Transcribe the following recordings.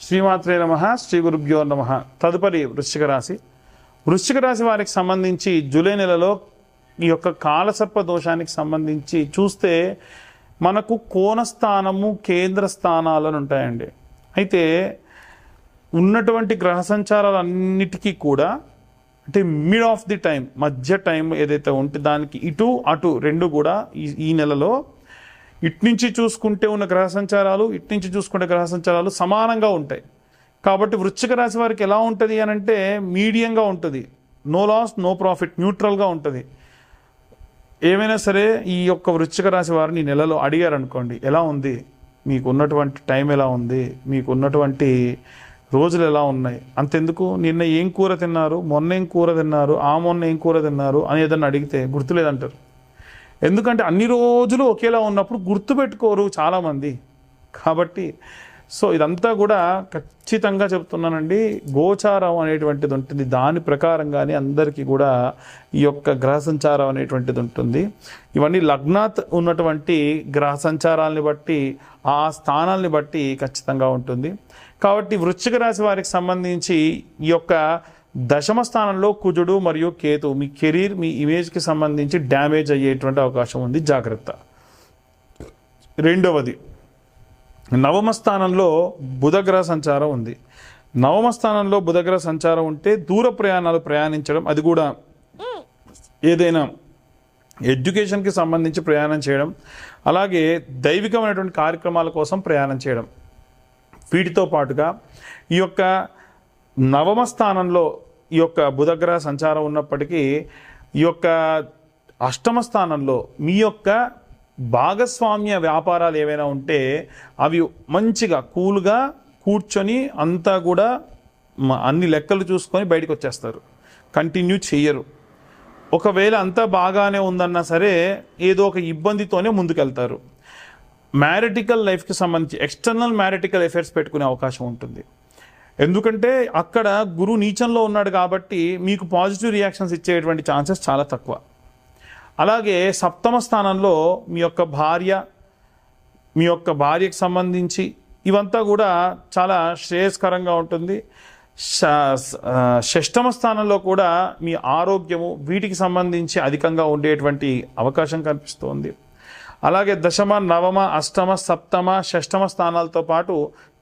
శ్రీమాత్రే నమః, శ్రీ గురుభ్యో నమః. తదుపరి వృశ్చిక రాశి. వృశ్చిక రాశి వారికి సంబంధించి జూలై నెలలో ఈ యొక్క కాలసర్ప దోషానికి సంబంధించి చూస్తే మనకు కోణస్థానము, కేంద్ర స్థానాలను ఉంటాయండి. అయితే ఉన్నటువంటి గ్రహ సంచారాలన్నిటికీ కూడా అంటే మిడ్ ఆఫ్ ది టైం, మధ్య టైం ఏదైతే ఉంటే దానికి ఇటు అటు రెండు కూడా ఈ నెలలో ఇట్నుంచి చూసుకుంటే ఉన్న గ్రహ సంచారాలు, ఇట్నుంచి చూసుకుంటే గ్రహ సంచారాలు సమానంగా ఉంటాయి. కాబట్టి వృశ్చిక రాశి వారికి ఎలా ఉంటుంది అని అంటే మీడియంగా ఉంటుంది. నో లాస్ నో ప్రాఫిట్, న్యూట్రల్గా ఉంటుంది. ఏమైనా సరే ఈ యొక్క వృశ్చిక రాశి వారిని ఈ నెలలో అడిగారు అనుకోండి, ఎలా ఉంది, మీకు ఉన్నటువంటి టైం ఎలా ఉంది, మీకు ఉన్నటువంటి రోజులు ఎలా ఉన్నాయి, అంతెందుకు నిన్న ఏం కూర తిన్నారు, మొన్న ఏం కూర తిన్నారు, మొన్న ఏం కూర తిన్నారు అని ఏదన్నా అడిగితే గుర్తులేదంటారు. ఎందుకంటే అన్ని రోజులు ఒకేలా ఉన్నప్పుడు గుర్తుపెట్టుకోరు చాలామంది. కాబట్టి సో ఇదంతా కూడా ఖచ్చితంగా చెప్తున్నానండి. గోచారం అనేటువంటిది ఉంటుంది, దాని ప్రకారంగానే అందరికీ కూడా ఈ యొక్క గ్రహ సంచారం అనేటువంటిది ఉంటుంది. ఇవన్నీ లగ్నాత్ ఉన్నటువంటి గ్రహ సంచారాలని బట్టి, ఆ స్థానాలని బట్టి ఖచ్చితంగా ఉంటుంది. కాబట్టి వృశ్చిక రాశి వారికి సంబంధించి ఈ యొక్క దశమ స్థానంలో కుజుడు మరియు కేతు మీ కెరీర్, మీ ఇమేజ్కి సంబంధించి డ్యామేజ్ అయ్యేటువంటి అవకాశం ఉంది, జాగ్రత్త. రెండవది, నవమ స్థానంలో బుధగ్రహ సంచారం ఉంది. నవమ స్థానంలో బుధగ్రహ సంచారం ఉంటే దూర ప్రయాణాలు ప్రయాణించడం, అది కూడా ఏదైనా ఎడ్యుకేషన్కి సంబంధించి ప్రయాణం చేయడం, అలాగే దైవికమైనటువంటి కార్యక్రమాల కోసం ప్రయాణం చేయడం. వీటితో పాటుగా ఈ యొక్క నవమ స్థానంలో ఈ యొక్క బుధగ్రహ సంచారం ఉన్నప్పటికీ ఈ యొక్క అష్టమ స్థానంలో మీ యొక్క భాగస్వామ్య వ్యాపారాలు ఏవైనా ఉంటే అవి మంచిగా కూల్గా కూర్చొని అంతా కూడా అన్ని లెక్కలు చూసుకొని బయటకు వచ్చేస్తారు, కంటిన్యూ చెయ్యరు. ఒకవేళ అంతా బాగానే ఉందన్నా సరే ఏదో ఒక ఇబ్బందితోనే ముందుకెళ్తారు. మ్యారిటికల్ లైఫ్కి సంబంధించి ఎక్స్టర్నల్ మ్యారిటికల్ ఎఫైర్స్ పెట్టుకునే అవకాశం ఉంటుంది. ఎందుకంటే అక్కడ గురు నీచంలో ఉన్నాడు కాబట్టి మీకు పాజిటివ్ రియాక్షన్స్ ఇచ్చేటువంటి ఛాన్సెస్ చాలా తక్కువ. అలాగే సప్తమ స్థానంలో మీ యొక్క భార్యకి సంబంధించి ఇవంతా కూడా చాలా శ్రేయస్కరంగా ఉంటుంది. షష్టమ స్థానంలో కూడా మీ ఆరోగ్యము, వీటికి సంబంధించి అధికంగా ఉండేటువంటి అవకాశం కనిపిస్తోంది. అలాగే దశమ, నవమ, అష్టమ, సప్తమ, షష్టమ స్థానాలతో పాటు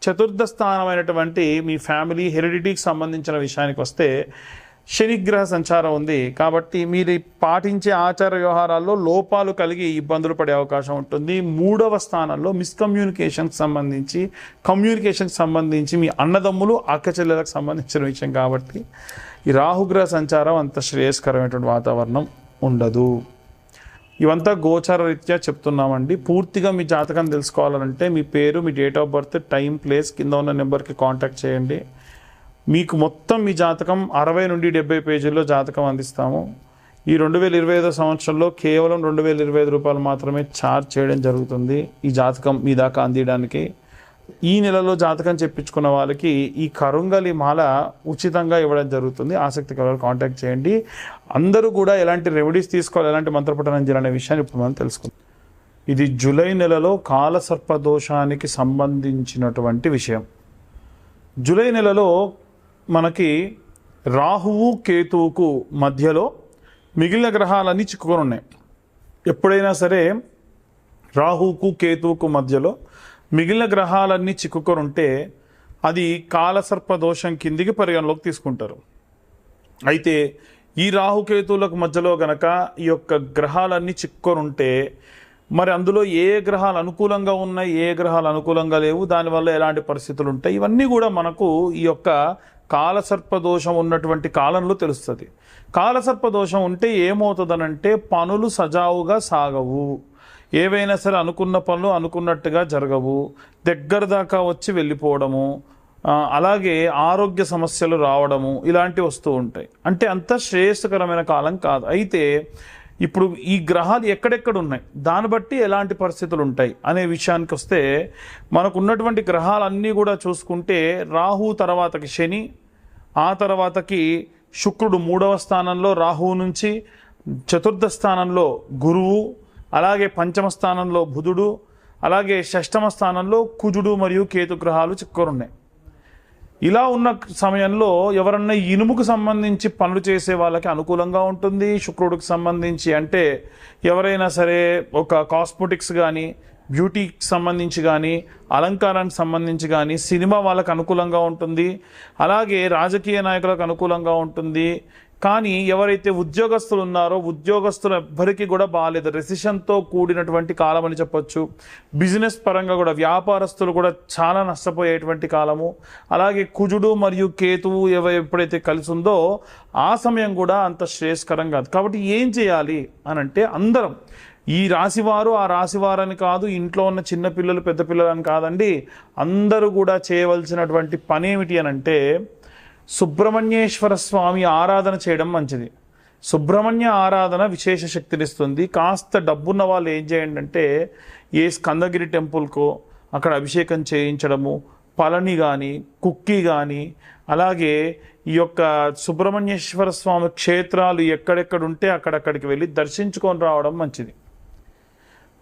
చతుర్థ స్థానమైనటువంటి మీ ఫ్యామిలీ హెరిడిటీకి సంబంధించిన విషయానికి వస్తే శనిగ్రహ సంచారం ఉంది. కాబట్టి మీరు పాటించే ఆచార వ్యవహారాల్లో లోపాలు కలిగి ఇబ్బందులు పడే అవకాశం ఉంటుంది. మూడవ స్థానంలో మిస్కమ్యూనికేషన్కి సంబంధించి మీ అన్నదమ్ములు, అక్కచెల్లెలకు సంబంధించిన విషయం. కాబట్టి ఈ రాహుగ్రహ సంచారం అంత శ్రేయస్కరమైనటువంటి వాతావరణం ఉండదు. ఇవంతా గోచార రీత్యా చెప్తున్నామండి. పూర్తిగా మీ జాతకం తెలుసుకోవాలంటే మీ పేరు, మీ date of birth, time, place కింద ఉన్న నెంబర్కి కాంటాక్ట్ చేయండి. మీకు మొత్తం మీ జాతకం 60 నుండి 70 పేజీల్లో జాతకం అందిస్తాము. ఈ 2025 సంవత్సరంలో కేవలం 2025 రూపాయలు మాత్రమే ఛార్జ్ చేయడం జరుగుతుంది ఈ జాతకం మీ దాకా అందించడానికి. ఈ నెలలో జాతకం చెప్పించుకున్న వాళ్ళకి ఈ కరుంగలి మాల ఉచితంగా ఇవ్వడం జరుగుతుంది. ఆసక్తి కల కాంటాక్ట్ చేయండి. అందరూ కూడా ఎలాంటి రెమెడీస్ తీసుకోవాలి, ఎలాంటి మంత్రపఠనం చేయాలనే విషయాన్ని ఇప్పుడు మనం తెలుసుకుందాం. ఇది జూలై నెలలో కాలసర్ప దోషానికి సంబంధించినటువంటి విషయం. జూలై నెలలో మనకి రాహువు, కేతువుకు మధ్యలో మిగిలిన గ్రహాలన్నీ చిక్కుకొని ఉన్నాయి. ఎప్పుడైనా సరే రాహువుకు, కేతువుకు మధ్యలో మిగిలిన గ్రహాలన్నీ చిక్కుకొని ఉంటే అది కాలసర్ప దోషం కిందికి పరిగణలోకి తీసుకుంటారు. అయితే ఈ రాహుకేతువులకు మధ్యలో గనక ఈ యొక్క గ్రహాలన్నీ చిక్కుకొని ఉంటే మరి అందులో ఏ గ్రహాలు అనుకూలంగా ఉన్నాయి, ఏ గ్రహాలు అనుకూలంగా లేవు, దానివల్ల ఎలాంటి పరిస్థితులు ఉంటాయి, ఇవన్నీ కూడా మనకు ఈ యొక్క కాలసర్ప దోషం ఉన్నటువంటి కాలంలో తెలుస్తుంది. కాలసర్ప దోషం ఉంటే ఏమవుతుందనంటే పనులు సజావుగా సాగవు, ఏవైనా సరే అనుకున్న పనులు అనుకున్నట్టుగా జరగవు, దగ్గర దాకా వచ్చి వెళ్ళిపోవడము, అలాగే ఆరోగ్య సమస్యలు రావడము, ఇలాంటివి వస్తూ ఉంటాయి. అంటే అంత శ్రేయస్కరమైన కాలం కాదు. అయితే ఇప్పుడు ఈ గ్రహాలు ఎక్కడెక్కడ ఉన్నాయి, దాన్ని బట్టి ఎలాంటి పరిస్థితులు ఉంటాయి అనే విషయానికి వస్తే మనకు ఉన్నటువంటి గ్రహాలన్నీ కూడా చూసుకుంటే రాహు తర్వాతకి శని, ఆ తర్వాతకి శుక్రుడు 3వ స్థానంలో రాహువు నుంచి, చతుర్థ స్థానంలో గురువు, అలాగే పంచమ స్థానంలో బుధుడు, అలాగే షష్టమ స్థానంలో కుజుడు మరియు కేతు గ్రహాలు చిక్కుకొని ఉన్నాయి. ఇలా ఉన్న సమయంలో ఎవరన్నా ఇనుముకు సంబంధించి పనులు చేసే వాళ్ళకి అనుకూలంగా ఉంటుంది. శుక్రుడికి సంబంధించి అంటే ఎవరైనా సరే ఒక కాస్మెటిక్స్ కానీ, బ్యూటీకి సంబంధించి కానీ, అలంకారానికి సంబంధించి కానీ, సినిమా వాళ్ళకు అనుకూలంగా ఉంటుంది. అలాగే రాజకీయ నాయకులకు అనుకూలంగా ఉంటుంది. కానీ ఎవరైతే ఉద్యోగస్తులు ఉన్నారో ఉద్యోగస్తులు ఎవ్వరికి కూడా బాగాలేదు. రెసిషన్తో కూడినటువంటి కాలం అని చెప్పొచ్చు. బిజినెస్ పరంగా కూడా వ్యాపారస్తులు కూడా చాలా నష్టపోయేటువంటి కాలము. అలాగే కుజుడు మరియు కేతువు ఎప్పుడైతే కలిసి ఉందో ఆ సమయం కూడా అంత శ్రేయస్కరం కాదు. కాబట్టి ఏం చేయాలి అని అంటే అందరం ఈ రాశివారు ఆ రాశివారని కాదు, ఇంట్లో ఉన్న చిన్న పిల్లలు పెద్ద పిల్లలు అని కాదండి, అందరూ కూడా చేయవలసినటువంటి పని ఏమిటి అని అంటే సుబ్రహ్మణ్యేశ్వర స్వామి ఆరాధన చేయడం మంచిది. సుబ్రహ్మణ్య ఆరాధన విశేష శక్తినిస్తుంది. కాస్త డబ్బున్న వాళ్ళు ఏం చేయండి అంటే ఏ స్కందగిరి టెంపుల్కో అక్కడ అభిషేకం చేయించడము, పళని కానీ కుక్కి కానీ, అలాగే ఈ యొక్క సుబ్రహ్మణ్యేశ్వర స్వామి క్షేత్రాలు ఎక్కడెక్కడ ఉంటే అక్కడక్కడికి వెళ్ళి దర్శించుకొని రావడం మంచిది.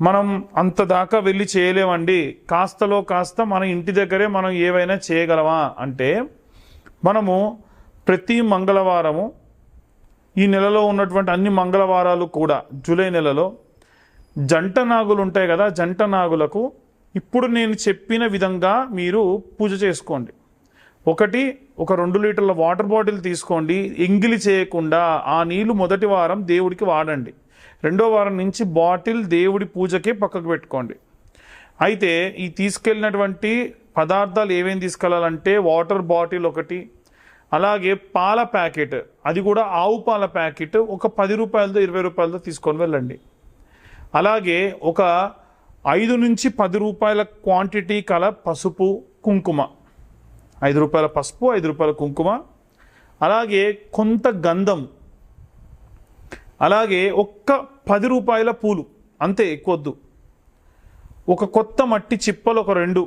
మనం అంత దాకా వెళ్ళి చేయలేమండి, కాస్తలో కాస్త మన ఇంటి దగ్గరే మనం ఏవైనా చేయగలమా అంటే మనము ప్రతి మంగళవారము ఈ నెలలో ఉన్నటువంటి అన్ని మంగళవారాలు కూడా జూలై నెలలో జంట నాగులు ఉంటాయి కదా, జంట నాగులకు ఇప్పుడు నేను చెప్పిన విధంగా మీరు పూజ చేసుకోండి. ఒకటి, ఒక 2 లీటర్ల వాటర్ బాటిల్ తీసుకోండి. ఎంగిలి చేయకుండా ఆ నీళ్లు మొదటి వారం దేవుడికి వాడండి. 2వ వారం నుంచి బాటిల్ దేవుడి పూజకే పక్కకు పెట్టుకోండి. అయితే ఈ తీసుకెళ్ళినటువంటి పదార్థాలు ఏమేమి తీసుకెళ్ళాలంటే వాటర్ బాటిల్ ఒకటి, అలాగే పాల ప్యాకెట్, అది కూడా ఆవు పాల ప్యాకెట్ ఒక 10 రూపాయలతో 20 రూపాయలతో తీసుకొని వెళ్ళండి. అలాగే ఒక 5 నుంచి 10 రూపాయల క్వాంటిటీ కల పసుపు కుంకుమ, 5 రూపాయల పసుపు 5 రూపాయల కుంకుమ, అలాగే కొంత గంధం, అలాగే ఒక్క 10 రూపాయల పూలు, అంతే, ఎక్కువద్దు. ఒక కొత్త మట్టి చిప్పలు ఒక 2,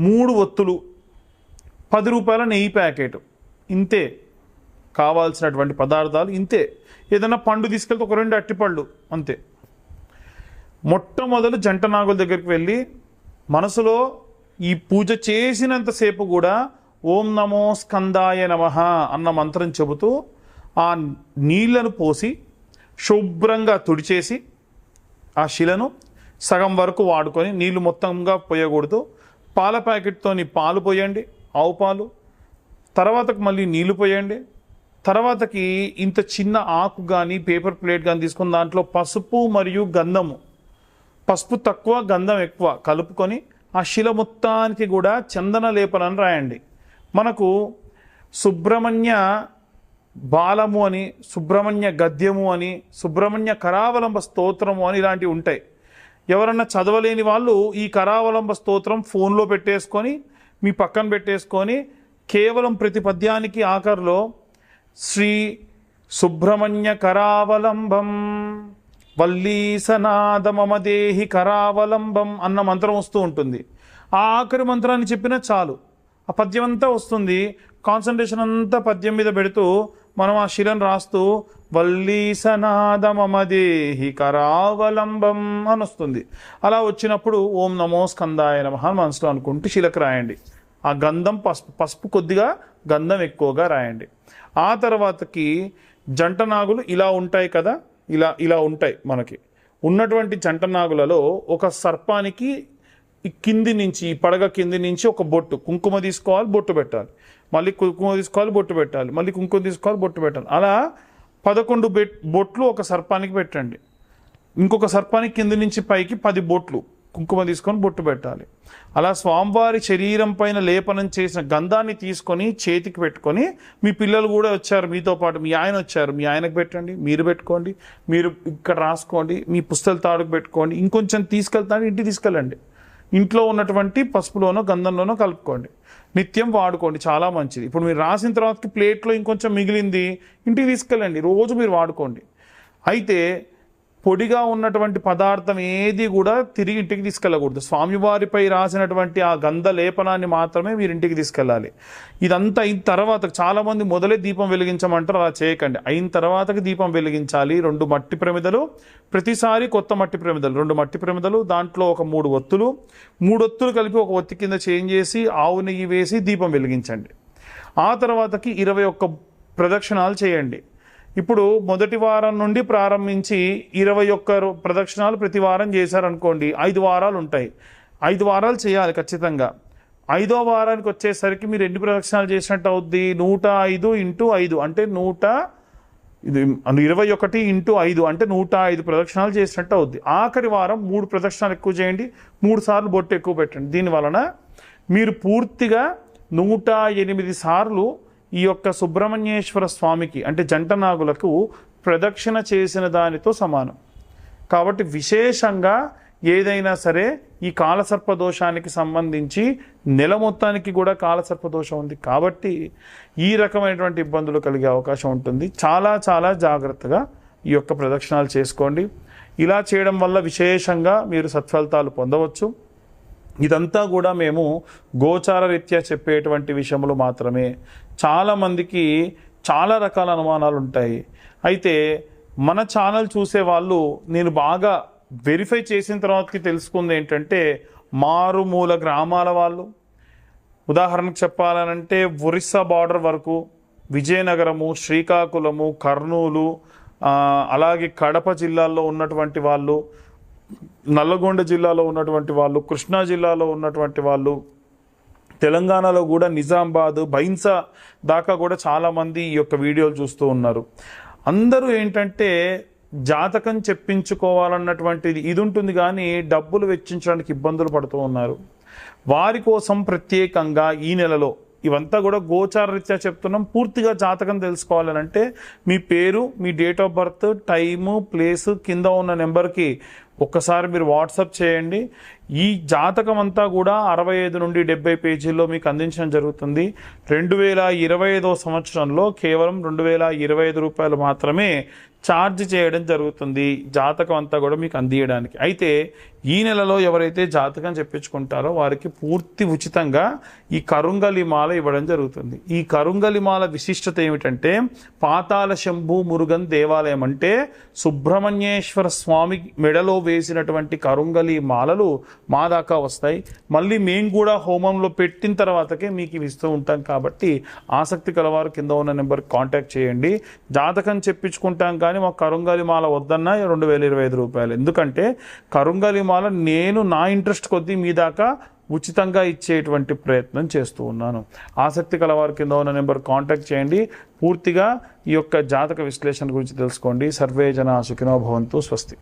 3 ఒత్తులు, 10 రూపాయల నెయ్యి ప్యాకెట్, ఇంతే కావాల్సినటువంటి పదార్థాలు ఇంతే. ఏదైనా పండు తీసుకెళ్తే ఒక 2 అట్టిపళ్ళు, అంతే. మొట్టమొదలు జంట నాగుల దగ్గరికి వెళ్ళి మనసులో ఈ పూజ చేసినంతసేపు కూడా ఓం నమో స్కందాయ నమః అన్న మంత్రం చెబుతూ ఆ నీళ్లను పోసి శుభ్రంగా తుడిచేసి ఆ శిలను సగం వరకు వాడుకొని, నీళ్లు మొత్తంగా పోయకూడదు. పాల ప్యాకెట్తోని పాలు పోయండి, ఆవు పాలు. తర్వాతకు మళ్ళీ నీళ్లు పోయండి. తర్వాతకి ఇంత చిన్న ఆకు కానీ పేపర్ ప్లేట్ కానీ తీసుకుని దాంట్లో పసుపు మరియు గంధము, పసుపు తక్కువ గంధం ఎక్కువ కలుపుకొని ఆ శిల మొత్తానికి కూడా చందన లేపనని రాయండి. మనకు సుబ్రహ్మణ్య బాలము అని, సుబ్రహ్మణ్య గద్యము అని, సుబ్రహ్మణ్య కరావలంబ స్తోత్రము అని ఇలాంటివి ఉంటాయి. ఎవరన్నా చదవలేని వాళ్ళు ఈ కరావలంబ స్తోత్రం ఫోన్లో పెట్టేసుకొని మీ పక్కన పెట్టేసుకొని కేవలం ప్రతి పద్యానికి ఆఖరిలో శ్రీ సుబ్రహ్మణ్య కరావలంబం వల్లీసనాదమమదేహి కరావలంబం అన్న మంత్రం వస్తూ ఉంటుంది. ఆ ఆఖరి మంత్రాన్ని చెప్పినా చాలు, ఆ పద్యం అంతా వస్తుంది. కాన్సన్ట్రేషన్ అంతా పద్యం మీద పెడుతూ మనం ఆ శిలను రాస్తూ వల్లీసనాదమమదేహి కరావలంబం అని వస్తుంది. అలా వచ్చినప్పుడు ఓం నమో స్కందాయ నమః మనసులో అనుకుంటూ శిలకు రాయండి. ఆ గంధం పసుపు కొద్దిగా గంధం ఎక్కువగా రాయండి. ఆ తర్వాతకి జంట నాగులు ఇలా ఉంటాయి కదా, ఇలా ఉంటాయి. మనకి ఉన్నటువంటి జంట నాగులలో ఒక సర్పానికి ఈ కింది నుంచి, ఈ పడగ కింది నుంచి ఒక బొట్టు కుంకుమ తీసుకోవాలి, బొట్టు పెట్టాలి, మళ్ళీ కుంకుమ తీసుకోవాలి, బొట్టు పెట్టాలి, మళ్ళీ కుంకుమ తీసుకోవాలి, బొట్టు పెట్టాలి. అలా 11 బొట్లు ఒక సర్పానికి పెట్టండి. ఇంకొక సర్పానికి కింది నుంచి పైకి 10 బొట్లు కుంకుమ తీసుకొని బొట్టు పెట్టాలి. అలా స్వామివారి శరీరం పైన లేపనం చేసిన గంధాన్ని తీసుకొని చేతికి పెట్టుకొని, మీ పిల్లలు కూడా వచ్చారు మీతో పాటు, మీ ఆయన వచ్చారు, మీ ఆయనకు పెట్టండి, మీరు పెట్టుకోండి, మీరు ఇక్కడ రాసుకోండి, మీ పుస్తల తాడుకు పెట్టుకోండి, ఇంకొంచెం తీసుకెళ్తాను ఇంటికి తీసుకెళ్ళండి. ఇంట్లో ఉన్నటువంటి పసుపులోనో గంధంలోనో కలుపుకోండి, నిత్యం వాడుకోండి, చాలా మంచిది. ఇప్పుడు మీరు రాసిన తర్వాతకి ప్లేట్లో ఇంకొంచెం మిగిలింది ఇంటికి తీసుకెళ్ళండి, రోజు మీరు వాడుకోండి. అయితే పొడిగా ఉన్నటువంటి పదార్థం ఏది కూడా తిరిగి ఇంటికి తీసుకెళ్ళకూడదు. స్వామివారిపై రాసినటువంటి ఆ గంధ లేపనాన్ని మాత్రమే మీరు ఇంటికి తీసుకెళ్ళాలి. ఇదంతా అయిన తర్వాత చాలామంది మొదలే దీపం వెలిగించమంటారు, అలా చేయకండి. అయిన తర్వాతకి దీపం వెలిగించాలి. 2 మట్టి ప్రమిదలు, ప్రతిసారి కొత్త మట్టి ప్రమిదలు, 2 మట్టి ప్రమిదలు, దాంట్లో ఒక 3 ఒత్తులు, 3 ఒత్తులు కలిపి ఒక ఒత్తి కింద చేంజ్ చేసి ఆవు నెయ్యి వేసి దీపం వెలిగించండి. ఆ తర్వాతకి 21 ప్రదక్షిణాలు చేయండి. ఇప్పుడు మొదటి వారం నుండి ప్రారంభించి 21 ప్రదక్షిణాలు ప్రతి వారం చేశారనుకోండి, 5 వారాలు ఉంటాయి. 5 వారాలు చేయాలి ఖచ్చితంగా. 5వ వారానికి వచ్చేసరికి మీరు ఎన్ని ప్రదక్షిణాలు చేసినట్టు అవుద్ది? 105 × 5 అంటే 21 × 5 అంటే 105 ప్రదక్షిణాలు చేసినట్టు అవుద్ది. ఆఖరి వారం 3 ప్రదక్షిణాలు ఎక్కువ చేయండి, 3 సార్లు బొట్టు ఎక్కువ పెట్టండి. దీనివలన మీరు పూర్తిగా 108 సార్లు ఈ యొక్క సుబ్రహ్మణ్యేశ్వర స్వామికి అంటే జంట నాగులకు ప్రదక్షిణ చేసిన దానితో సమానం. కాబట్టి విశేషంగా ఏదైనా సరే ఈ కాలసర్పదోషానికి సంబంధించి నెల మొత్తానికి కూడా కాలసర్పదోషం ఉంది కాబట్టి ఈ రకమైనటువంటి ఇబ్బందులు కలిగే అవకాశం ఉంటుంది. చాలా చాలా జాగ్రత్తగా ఈ యొక్క ప్రదక్షిణాలు చేసుకోండి. ఇలా చేయడం వల్ల విశేషంగా మీరు సత్ఫలితాలు పొందవచ్చు. ఇదంతా కూడా మేము గోచార రీత్యా చెప్పేటువంటి విషయములు మాత్రమే. చాలామందికి చాలా రకాల అనుమానాలు ఉంటాయి. అయితే మన ఛానల్ చూసే వాళ్ళు నేను బాగా వెరిఫై చేసిన తర్వాతకి తెలుసుకుంది ఏంటంటే, మారుమూల గ్రామాల వాళ్ళు, ఉదాహరణకు చెప్పాలనంటే ఒరిస్సా బార్డర్ వరకు, విజయనగరము, శ్రీకాకుళము, కర్నూలు, అలాగే కడప జిల్లాల్లో ఉన్నటువంటి వాళ్ళు, నల్లగొండ జిల్లాలో ఉన్నటువంటి వాళ్ళు, కృష్ణా జిల్లాలో ఉన్నటువంటి వాళ్ళు, తెలంగాణలో కూడా నిజామాబాద్, బైన్సా దాకా కూడా చాలామంది ఈ యొక్క వీడియోలు చూస్తూ ఉన్నారు. అందరూ ఏంటంటే జాతకం చెప్పించుకోవాలన్నటువంటిది ఇది ఉంటుంది, కానీ డబ్బులు వెచ్చించడానికి ఇబ్బందులు పడుతూ ఉన్నారు. వారి కోసం ప్రత్యేకంగా ఈ నెలలో ఇవంతా కూడా గోచార రీత్యా చెప్తున్నాం. పూర్తిగా జాతకం తెలుసుకోవాలనంటే మీ పేరు, మీ date of birth, time, place కింద ఉన్న నెంబర్కి ఒక్కసారి మీరు వాట్సాప్ చేయండి. ఈ జాతకం అంతా కూడా 65 నుండి 70 పేజీల్లో మీకు అందించడం జరుగుతుంది. 2025వ సంవత్సరంలో కేవలం 2025 రూపాయలు మాత్రమే ఛార్జ్ చేయడం జరుగుతుంది జాతకం అంతా కూడా మీకు అందియడానికి. అయితే ఈ నెలలో ఎవరైతే జాతకం చెప్పించుకుంటారో వారికి పూర్తి ఉచితంగా ఈ కరుంగలి మాల ఇవ్వడం జరుగుతుంది. ఈ కరుంగలి మాల విశిష్టత ఏమిటంటే, పాతాళ శంభు మురుగన్ దేవాలయం అంటే సుబ్రహ్మణ్యేశ్వర స్వామి మెడలో వేసినటువంటి కరుంగలి మాలలు మా దాకా వస్తాయి. మళ్ళీ మేము కూడా హోమంలో పెట్టిన తర్వాతకే మీకు ఇవి ఇస్తూ ఉంటాం. కాబట్టి ఆసక్తి కలవారు కింద ఉన్న నెంబర్కి కాంటాక్ట్ చేయండి. జాతకం చెప్పించుకుంటాం కానీ మాకు కరుంగలి మాల వద్దన్నా 2025 రూపాయలు. ఎందుకంటే కరుంగలి మాల నేను నా ఇంట్రెస్ట్ కొద్దీ మీ దాకా ఉచితంగా ఇచ్చేటువంటి ప్రయత్నం చేస్తూ ఉన్నాను. ఆసక్తి కలవారు కింద ఉన్న నెంబర్ కాంటాక్ట్ చేయండి. పూర్తిగా ఈ యొక్క జాతక విశ్లేషణ గురించి తెలుసుకోండి. సర్వే జన సుఖినో భవంతు. స్వస్తి.